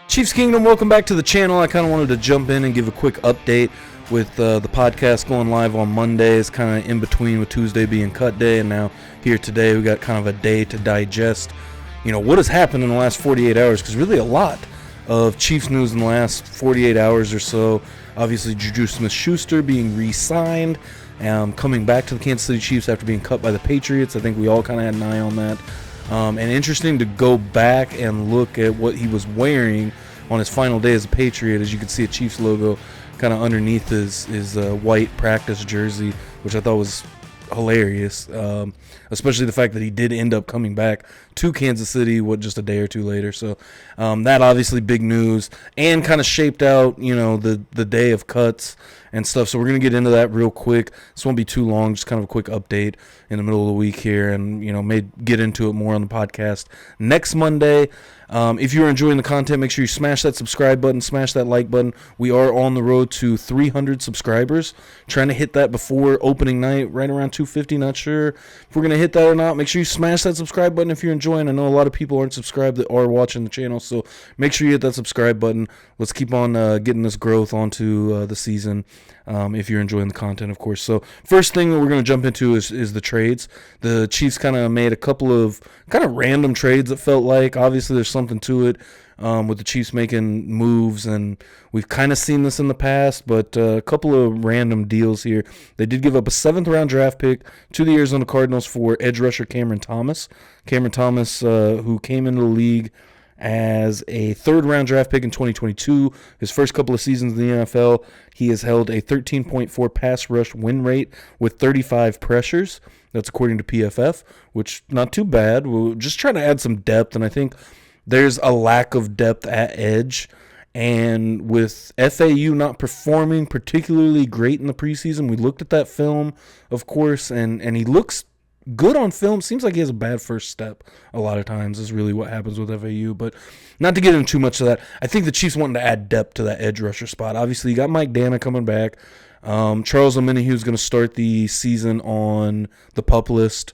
Chiefs Kingdom, welcome back to the channel. I kind of wanted to jump in and give a quick update with the podcast going live on Mondays, kind of in between with Tuesday being cut day, and now here today we got kind of a day to digest, what has happened in the last 48 hours, because really a lot of Chiefs news in the last 48 hours or so. Obviously, Juju Smith-Schuster being re-signed, coming back to the Kansas City Chiefs after being cut by the Patriots. I think we all kind of had an eye on that. And interesting to go back and look at what he was wearing on his final day as a Patriot. As you can see, a Chiefs logo kind of underneath his white practice jersey, which I thought was hilarious, especially the fact that he did end up coming back to Kansas City just a day or two later. So that obviously big news, and kind of shaped out the day of cuts and stuff. So we're going to get into that real quick. This won't be too long, just kind of a quick update in the middle of the week here, and may get into it more on the podcast next Monday. If you're enjoying the content, make sure you smash that subscribe button, smash that like button. We are on the road to 300 subscribers, trying to hit that before opening night, right around 250. Not sure if we're going to hit that or not. Make sure you smash that subscribe button if you're enjoying. I know a lot of people aren't subscribed that are watching the channel, so make sure you hit that subscribe button. Let's keep on getting this growth onto the season, if you're enjoying the content, of course. So first thing that we're going to jump into is the trades. The Chiefs kind of made a couple of kind of random trades, it felt like. Obviously, there's something to it with the Chiefs making moves, and we've kind of seen this in the past, but a couple of random deals here. They did give up a 7th-round draft pick to the Arizona Cardinals for edge rusher Cameron Thomas. Cameron Thomas, who came into the league as a 3rd-round draft pick in 2022. His first couple of seasons in the NFL, he has held a 13.4 pass rush win rate with 35 pressures. That's according to PFF, which not too bad. We're just trying to add some depth, and I think there's a lack of depth at edge. And with FAU not performing particularly great in the preseason, we looked at that film, of course, and he looks good on film. Seems like he has a bad first step a lot of times is really what happens with FAU. But not to get into too much of that, I think the Chiefs wanted to add depth to that edge rusher spot. Obviously, you got Mike Dana coming back. Charles Omenihu is going to start the season on the PUP list,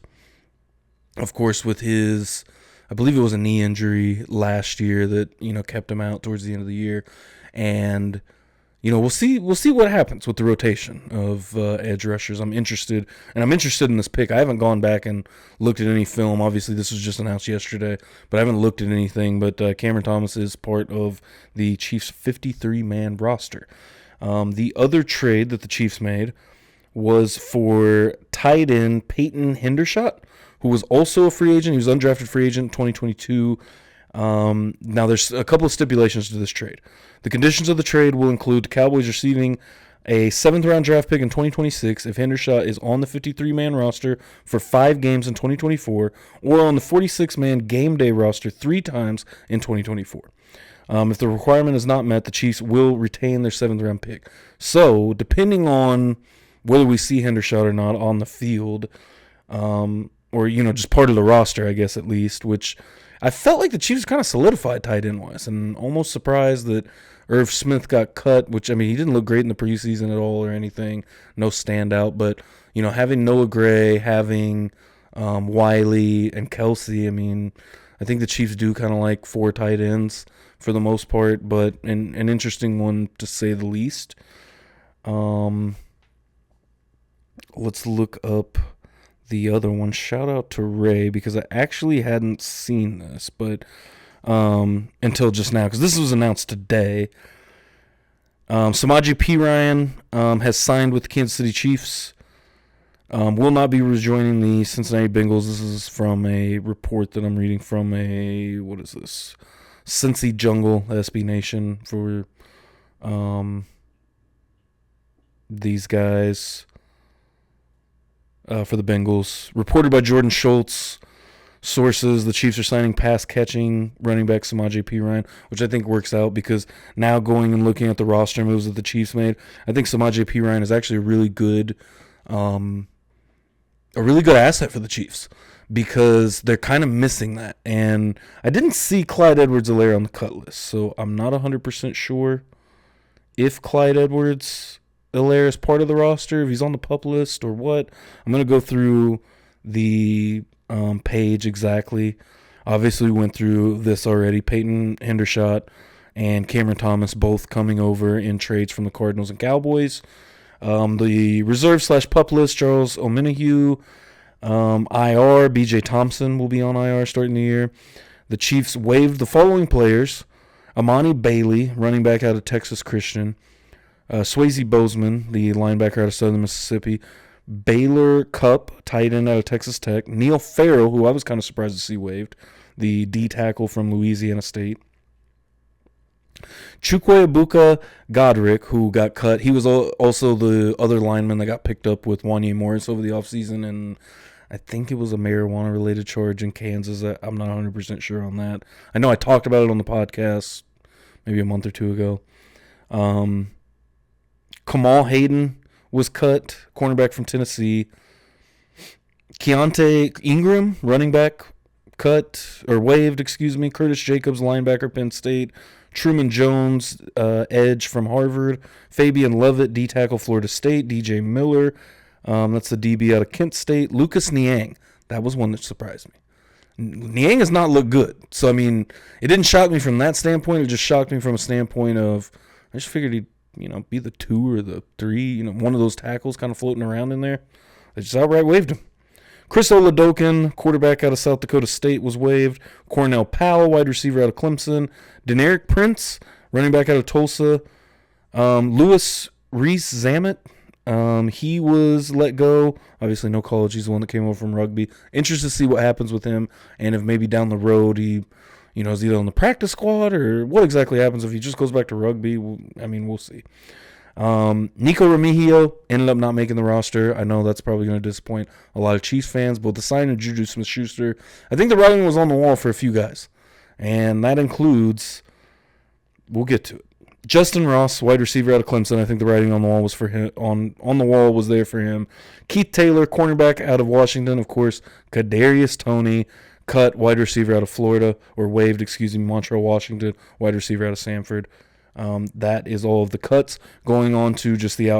of course, with his, I believe it was a knee injury last year that kept him out towards the end of the year. And we'll see what happens with the rotation of edge rushers. I'm interested in this pick. I haven't gone back and looked at any film. Obviously, this was just announced yesterday, but I haven't looked at anything. But Cameron Thomas is part of the Chiefs' 53-man roster. The other trade that the Chiefs made was for tight end Peyton Hendershot, who was also a free agent. He was undrafted free agent in 2022. Now, there's a couple of stipulations to this trade. The conditions of the trade will include the Cowboys receiving a 7th-round draft pick in 2026 if Hendershot is on the 53-man roster for 5 games in 2024 or on the 46-man game day roster 3 times in 2024. If the requirement is not met, the Chiefs will retain their 7th-round pick. So, depending on whether we see Hendershot or not on the field, or just part of the roster, I guess, at least, which I felt like the Chiefs kind of solidified tight end-wise, and almost surprised that Irv Smith got cut, which, he didn't look great in the preseason at all or anything, no standout, but, having Noah Gray, having Wiley and Kelsey, I think the Chiefs do kind of like 4 tight ends for the most part, but an interesting one to say the least. Let's look up the other one. Shout out to Ray, because I actually hadn't seen this, but until just now, because this was announced today. Samaje Perine has signed with the Kansas City Chiefs. Will not be rejoining the Cincinnati Bengals. This is from a report that I'm reading from Cincy Jungle, SB Nation, for these guys. For the Bengals. Reported by Jordan Schultz. Sources, the Chiefs are signing pass-catching running back Samaje Perine, which I think works out, because now going and looking at the roster moves that the Chiefs made, I think Samaje Perine is actually a really good asset for the Chiefs, because they're kind of missing that. And I didn't see Clyde Edwards-Helaire on the cut list, so I'm not 100% sure if Clyde Edwards-Helaire is part of the roster, if he's on the PUP list or what. I'm going to go through the page exactly. Obviously, we went through this already. Peyton Hendershot and Cameron Thomas, both coming over in trades from the Cardinals and Cowboys. The reserve/pup list, Charles Omenihu, IR, BJ Thompson will be on IR starting the year. The Chiefs waived the following players: Amani Bailey, running back out of Texas Christian; Swayze Bozeman, the linebacker out of Southern Mississippi; Baylor Cupp, tight end out of Texas Tech; Neil Farrell, who I was kind of surprised to see waived, the D tackle from Louisiana State; Chukwuebuka Godric, who got cut. He was also the other lineman that got picked up with Wanya Morris over the offseason, and I think it was a marijuana-related charge in Kansas. I'm not 100% sure on that. I know I talked about it on the podcast maybe a month or two ago. Kamal Hayden was cut, cornerback from Tennessee. Keontae Ingram, running back, waived. Curtis Jacobs, linebacker, Penn State. Truman Jones, edge from Harvard. Fabian Levitt, D-tackle, Florida State. DJ Miller, that's the DB out of Kent State. Lucas Niang, that was one that surprised me. Niang has not looked good. So, I mean, it didn't shock me from that standpoint. It just shocked me from a standpoint of, I just figured he'd, be the 2 or the 3, one of those tackles kind of floating around in there. They just outright waived him. Chris Oladokin, quarterback out of South Dakota State, was waived. Cornell Powell, wide receiver out of Clemson. Deneric Prince, running back out of Tulsa. Louis Rees-Zammit, he was let go. Obviously, no college. He's the one that came over from rugby. Interested to see what happens with him, and if maybe down the road he, is either on the practice squad or what exactly happens if he just goes back to rugby. We'll see. Nico Remigio ended up not making the roster. I know that's probably going to disappoint a lot of Chiefs fans, but the signing of Juju Smith-Schuster, I think the writing was on the wall for a few guys, and that includes, we'll get to it, Justin Ross, wide receiver out of Clemson. I think the writing on the wall was for him. On the wall was there for him. Keith Taylor, cornerback out of Washington, of course. Kadarius Toney, cut, wide receiver out of Florida, or waived, Montreal, Washington, wide receiver out of Samford. That is all of the cuts. Going on to just the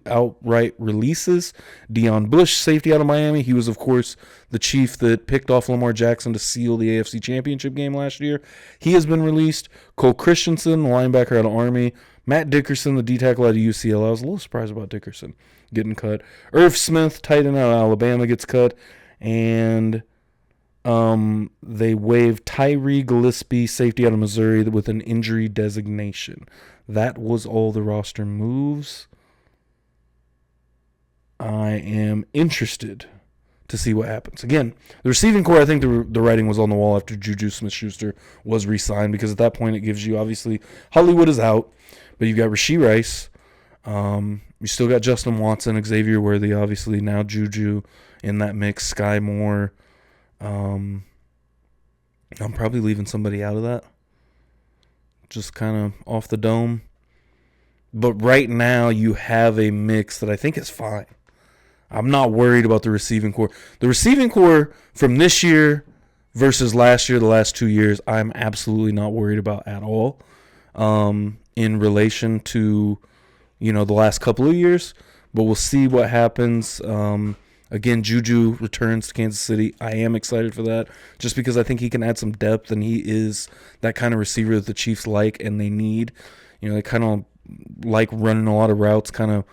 outright releases. Deion Bush, safety out of Miami. He was, of course, the Chief that picked off Lamar Jackson to seal the AFC Championship game last year. He has been released. Cole Christensen, the linebacker out of Army. Matt Dickerson, the D-tackle out of UCLA. I was a little surprised about Dickerson getting cut. Irv Smith, tight end out of Alabama, gets cut. And they waived Tyree Gillespie, safety out of Missouri, with an injury designation. That was all the roster moves. I am interested to see what happens. Again, the receiving core, I think the writing was on the wall after Juju Smith-Schuster was re-signed, because at that point it gives you, obviously, Hollywood is out, but you've got Rashee Rice. You still got Justin Watson, Xavier Worthy, obviously, now Juju in that mix, Sky Moore. I'm probably leaving somebody out of that. Just kind of off the dome. But right now you have a mix that I think is fine. I'm not worried about the receiving core. The receiving core from this year versus last year, the last 2 years, I'm absolutely not worried about at all. In relation to, the last couple of years. But we'll see what happens. Again, Juju returns to Kansas City. I am excited for that, just because I think he can add some depth, and he is that kind of receiver that the Chiefs like and they need. They kind of like running a lot of routes, kind of,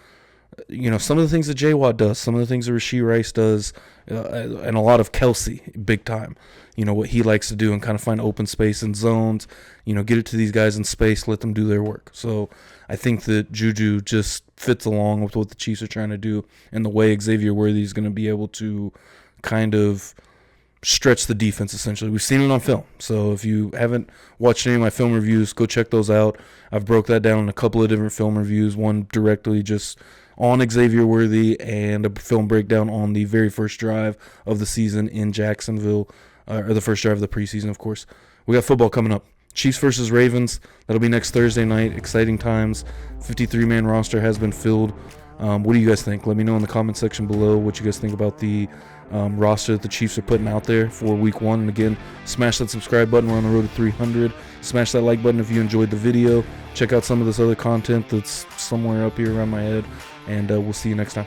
some of the things that J. Watt does, some of the things that Rashee Rice does, and a lot of Kelsey, big time. What he likes to do and kind of find open space and zones, get it to these guys in space, let them do their work. So I think that Juju just fits along with what the Chiefs are trying to do, and the way Xavier Worthy is going to be able to kind of stretch the defense, essentially. We've seen it on film. So if you haven't watched any of my film reviews, go check those out. I've broke that down in a couple of different film reviews, one directly just on Xavier Worthy, and a film breakdown on the very first drive of the season in Jacksonville, or the first drive of the preseason, of course. We got football coming up. Chiefs versus Ravens. That'll be next Thursday night. Exciting times. 53-man roster has been filled. What do you guys think? Let me know in the comment section below what you guys think about the roster that the Chiefs are putting out there for Week 1. And again, smash that subscribe button. We're on the road to 300. Smash that like button if you enjoyed the video. Check out some of this other content that's somewhere up here around my head. And we'll see you next time.